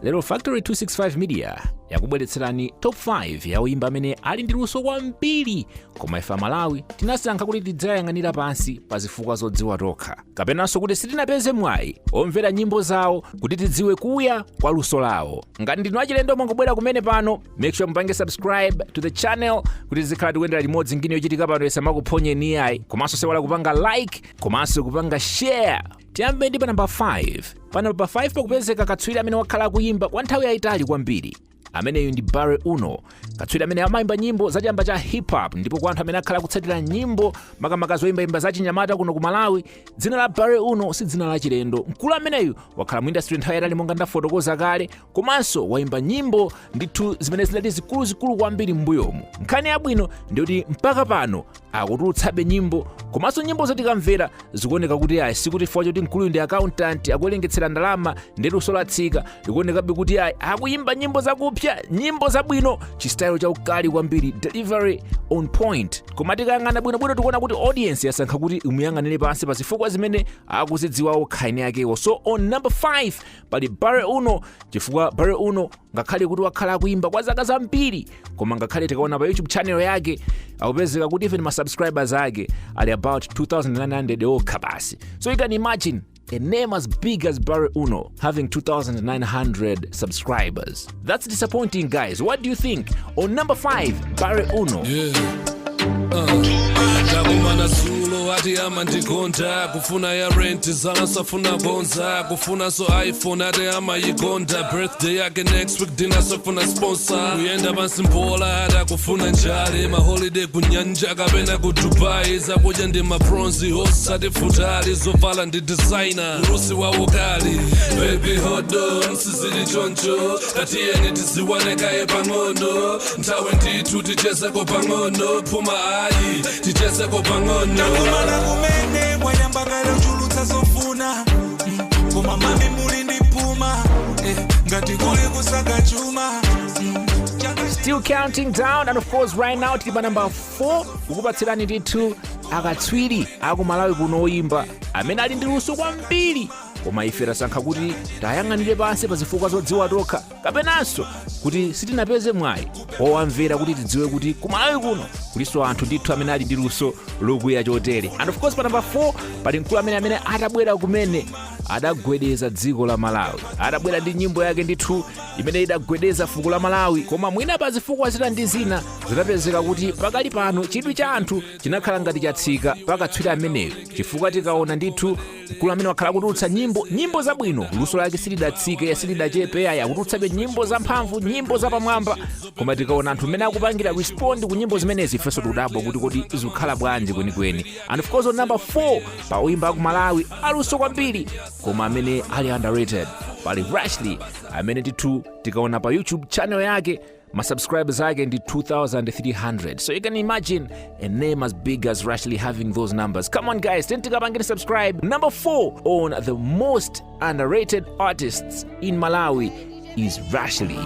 lero Factory 265 Media yakubweretserani top 5 ya oyimba amene ali ndi luso kwambiri koma ife Malawi tinasankha kuti tidzayang'anira pansi pa zifukwa zodziwa tokha kapenanso kuti sitinapeze mwayi omvera nyimbo zawo kuti tidziwe kuya kwa luso lawo. Ngati ndinu achilendo mwangobwera kumene pano, make sure mupange subscribe to the channel kuti zikhala tikuyendera limodzi ngini yochitika pano yesamakuphonyeni iyayi, komanso sewala kupanga like komanso kupanga share. Tiyambe ndi pa number 5. Pa number 5 pakupezeka katswiri amene wakhala kuyimba kwa nthawi yayitali kwambiri. Ameneyu ndi Bare Uno, katswiri amene amayimba nyimbo za chamba cha hip hop, ndipo kwa anthu amene akhala kutsatira nyimbo makamaka zoyimbayimba za chinyamata kuno ku Malawi, dzina la Bare Uno si dzina la chilendo. Mkulu ameneyu wakhala mu industry nthawi yayitali monga ndafotokoza kale, komanso wayimba nyimbo ndithu zimene zinali zikuluzikulu kwambiri m'mbuyomu. Nkhani yabwino ndi kuti mpaka pano akutulutsabe nyimbo, komanso nyimbo zotikamvera zikuoneka kuti ayi sikuti chifukwa choti mkuluyu ndi accountant akuwerengetsera ndalama ndi luso latsika, likuonekabe kuti ayi akuyimba nyimbo zakupya, nyimbo zabwino, chistyle cha ukali kwambiri, delivery on point. Koma tikayang'ana bwinobwino tikuona kuti audience yasankha kuti imuyang'anire pansi pa zifukwa zimene akuzidziwa okhaini akewo. So on number 5 pali Bare Uno, chifukwa Bare Uno ngakhale kuti wakhala akuyimba kwa zaka zambiri, koma ngakhale tikaona pa YouTube channel yake akupezeka kuti even ma subscribers ake ali about 2,900 okha basi. So you can imagine a name as big as Bare Uno having 2,900 subscribers. That's disappointing, guys. What do you think? On number 5, Bare Uno. Ati ama ndigonda kufuna ya rent zana safuna bonza kufuna so iPhone ati ama yigonda birthday yake next week dina safuna sponsor kuyenda bansimbola ati kufuna njale ma holiday kunyanja kapena ku Dubai zakuja ndi ma bronze host ati futali zovala ndi designer urusi wa ukali baby hold on sizili choncho ati yeni tiziwane kaye pang'ono nthawe ndithu ticheze ko pang'ono phuma ayi ticheze ko pang'ono kumene mwayambagala uchulutsa zofuna koma mami muli ndi puma ngati kuli kusaka chuma. Still counting down, and of course right now tili pa number 4 kukupatsirani ndithu akatswiri aku Malawi kuno oyimba amene ali ndi luso kwambiri, koma ife tasankha kuti tayang'anire pansi pa zifukwa zodziwa tokha kapenanso kuti sitinapeze mwayi owamvera kuti tidziwe kuti ku Malawi kuno kuliso anthu ndithu amene ali ndi luso lokuya chotere. And of course pa number 4 pali mkulu amene atabwera kumene adagwedeza dziko la Malawi, adabwera ndi nyimbo yake ndithu imene idagwedeza fuko la Malawi, koma mwina pa zifukwa zina ndi zina zinapezeka kuti pakali pano chidwi cha anthu chinakhala ngati chatsika pakatswiri ameneyo, chifukwa tikaona ndithu mkulu amene wakhala kutulutsa nyimbo zabwino, luso lake silidatsike silidachepe, akutulutsabe nyimbo zamphamvu, nyimbo zapamwamba, koma tikaona anthu amene akupangira respond ku nyimbo zimenezi ifenso tikudabwa kuti kodi zikukhala bwanji kwenikweni. And of course on number 4 pa oyimba aku Malawi aluso kwambiri koma amene ali underrated pali Rashly amene ndithu tikaona pa YouTube channel yake ma subscribers ake ndi 2,300. So you can imagine a name as big as Rashly having those numbers. Come on guys, tikapangeni subscribe. Number 4 on the most underrated artists in Malawi is Rashly.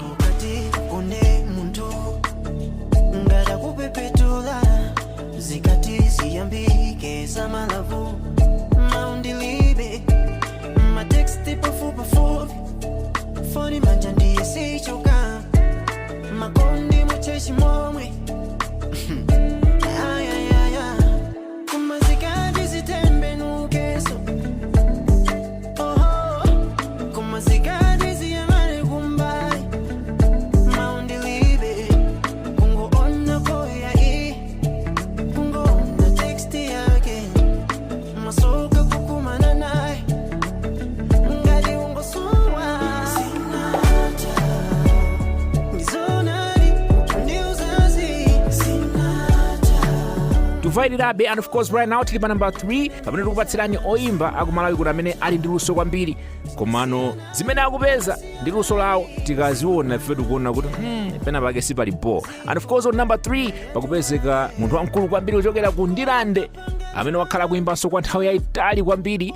Makondi mcheshi momwe kumazikadi zitembe nukeso kumazikadi ziyamane kumbai maundilibe kungo onna koya kungo onna teksti yake masoka kukumana naye ngali ungo suwa Divided up, and of course right now tili pa number 3 pamene tikupatsirani oyimba aku Malawi kuti amene ali ndi luso kwambiri, komano zimene akupeza ndi luso lawo tikaziona ife tikuona kuti pena pake sipali bo. And of course on number 3 pakupezeka munthu wamkulu kwambiri kuchokera ku Ndilande amene wakhala kuyimbanso kwa nthawi yayitali kwambiri,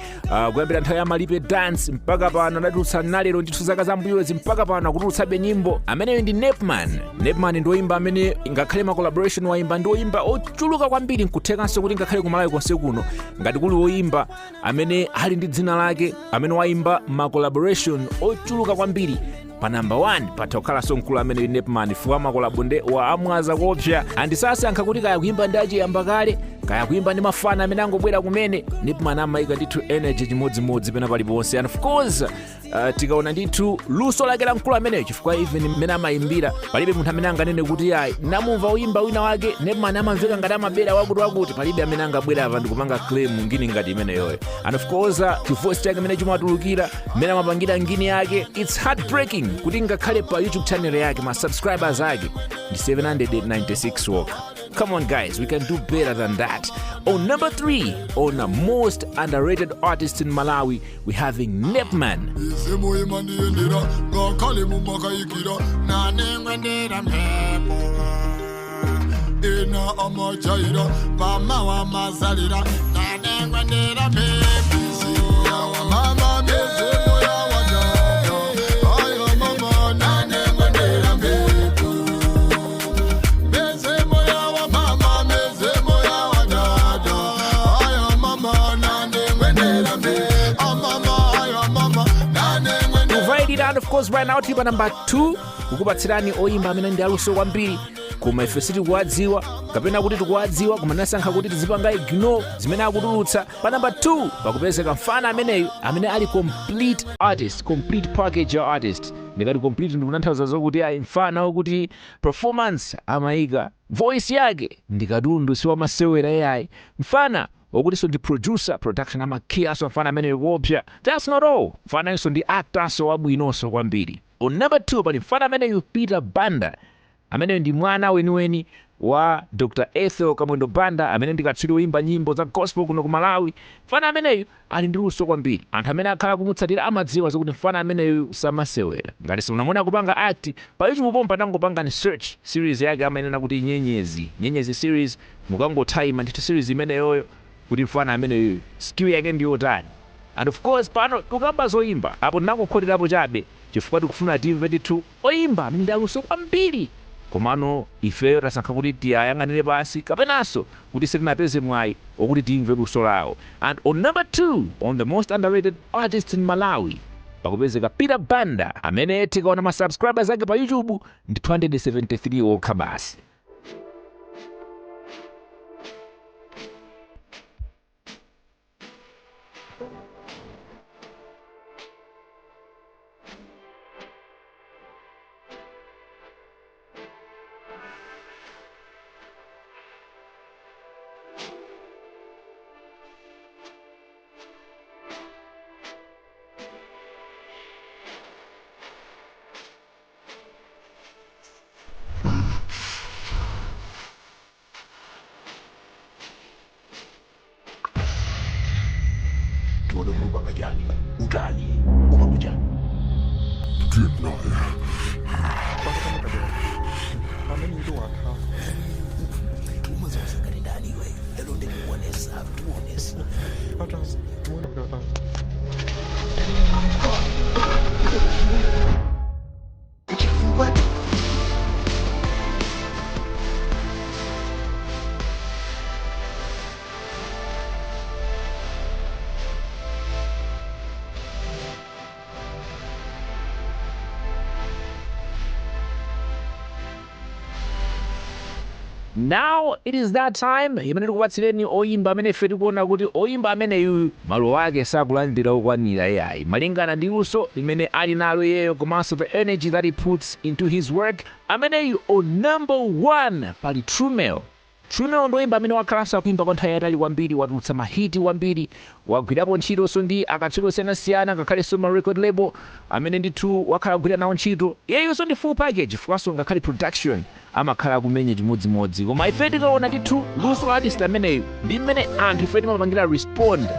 kuyambira nthawi ya Malipe Dance mpaka pano adatulutsa nalero ndithu zaka zambuyozi mpaka pano akutulutsabe nyimbo. Ameneyo ndi Nepman ndi oyimba amene ngakhale ma collaboration wayimba ndi oyimba ochuluka kwambiri, nkuthekanso kuti ngakhale ku Malawi konse kuno ngati kuli oyimba amene ali ndi dzina lake amene wayimba ma collaboration ochuluka kwambiri pa number 1 patokhalanso mkulu amene Nepman fuama kolabonde wa amwaza kopsa andisasankha kuti kaya kuimba ndi achiyamba kale kaya kuimba ndi mafana amene angobwera kumene Nepman amayika ndithu energy chimodzimodzi pena paliponse. And of course tikaona ndithu luso lake la mkulu ameneyo chifukwa even mmene amayimbira palibe munthu amene anganene kuti ayi namumva uyimba wina wake Nepman amamveka ngati amabera wakuti palibe amene angabwera apa ndikupanga claim ngini ngati imeneyoyo. And of course chivoice chake mmene chimatulukira mmene amapangira ngini yake it's heartbreaking kuti ngakhale pa YouTube channel yake ma subscribers ake ndi 796 wokha. Come on guys, we can do better than that. On number 3, on the most underrated artist in Malawi, we're having Nepman. And of course right now tipa number 2 kukupatsirani oyimba amene ndi aluso kwambiri koma ife sitikuwadziwa kapena kuti tikuwadziwa koma nasankha kuti tizipanga ignore zimene akutulutsa. Pa number 2 pakupezeka mfana ameneyu amene ali complete artist, complete package ya artist. Ndikati complete ndikunanthauza zokuti ayi mfana wokuti performance amayika voice yake ndikatundu siwamasewera yayi mfana wokutinso ndi producer production amakhiyaso mfana ameneyo kopsa. That's not all, mfananso ndi actorso wabwinonso kwambiri. On number 2 pali mfana ameneyu Peter Banda ameneyo ndi mwana weniweni wa Dr. Ethel Kamwendo Banda amene ndikatswiri woimba nyimbo za gospel kuno ku Malawi. Mfana ameneyu ali ndi luso kwambiri. Anthu amene akhala kumutsatira amadziwa zokuti mfana ameneyu samasewera. Ngati simunamona kupanga act pa YouTube pompa tangopanga ni search series yake amanena kuti nyenyezi series mukangothaima ndithu series imeneyoyo kuti mfana ameneyo skill yake ndi yotani. And of course pano tukamba zoimba apo ndinangokhoterapo chabe chifukwa tikufuna timve ndithu oyimba amene ndi aluso kwambiri komano ifeyo tasankha kuti tiyayang'anire pansi kapenanso kuti sitinapeze mwayi okuti timve luso lawo. And on number 2 on the most underrated artist in Malawi pakupezeka Peter Banda amene tikaona ma subscribers ake pa YouTube ndi 273 okha basi. Now it is that time imene tikupatsireni oyimba amene ife tikuona kuti oyimba ameneyu malo ake sakulandira okwanira yayi malingana ndi luso limene ali nalo iyeyo komanso the energy that he puts into his work. Ameneyu on number 1 pali Trumel. Trumel ndo oyimba amene wakhalanso akuimba kwa nthawi yayitali kwambiri, watulutsa mahiti kwambiri, wagwirapo ntchitonso ndi akatswiri osiyanasiyana ngakhalenso ma record label amene ndithu wakhala kugwira nawo ntchito. Iyeyonso ndi full package fukaso ngakhale production amakhala kumenya chimodzimodzi. Koma ife tikaona ndithu luso la artist ameneyu ndi mmene anthu ife timapangira respond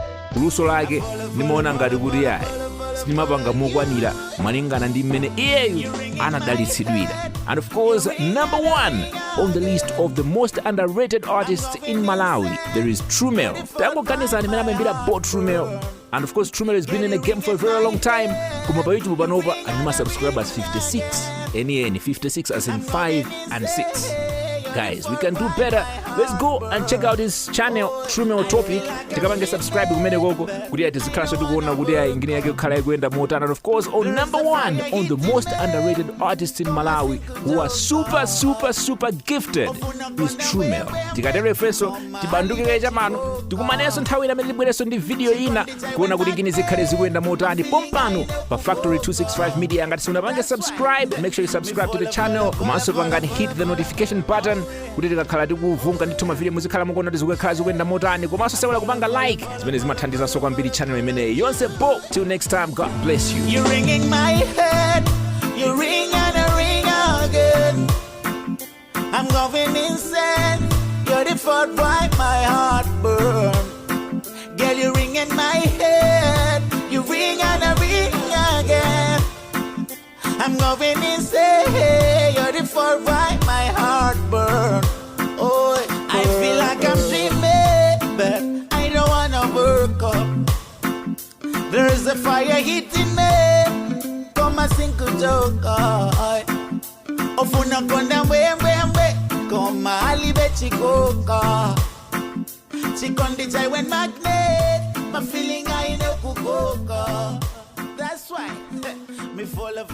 luso lake ndimaona ngati kuti yayi sinimapanga mokwanira malingana ndi mmene iyeyu anadalitsidwira. And of course number 1 on the list of the most underrated artists in Malawi there is Trumel. Tangoganiza nimene amaimbira Bo Trumel. And of course Trumel has been in the game for a very long time. Kuma pa YouTube panopa anima subscribers 56. Any 56 as in 5 and 6. Guys, we can do better. let's go and check out his channel True Topic. Tikapange subscribe kumene koko kuti tizikhala tikuona kuti ingine yake kukhala ikuyenda motani. And of course on number 1 on the most underrated artists in Malawi who are super gifted is True. Tikatero ifeso tibanduke chamano tikumanenso nthawi imene tibwereso ndi video ina kuona kuti ingine zikhale zikuyenda motani pompano pa Factory 265 Media. Ngati simunapange subscribe, make sure you subscribe to the channel. Komanso pangani hit the notification button kuti tikakhala tikuvunga ndithu mavideo muzikhala mukuona kuti zikukhala zikuyenda motani. Komanso sewera kupanga like zimene zimathandizanso kwambiri channel imeneyi yonse bo. Till next time, God bless you. You're ringing my head, you ring and I ring again. I'm going insane, you're the fault why my heart burn. Girl, you're ringing my head, you ring and I ring again. I'm going insane, you're the fault why my heart burn. Oh, I feel like I'm dreaming, but I don't wanna work up. There's a fire hitting me, come and sing a joke. Ofuna konda we, come alibe chikoka. Chikondi chai when magnet, my feeling I know kukoka. That's why me follow.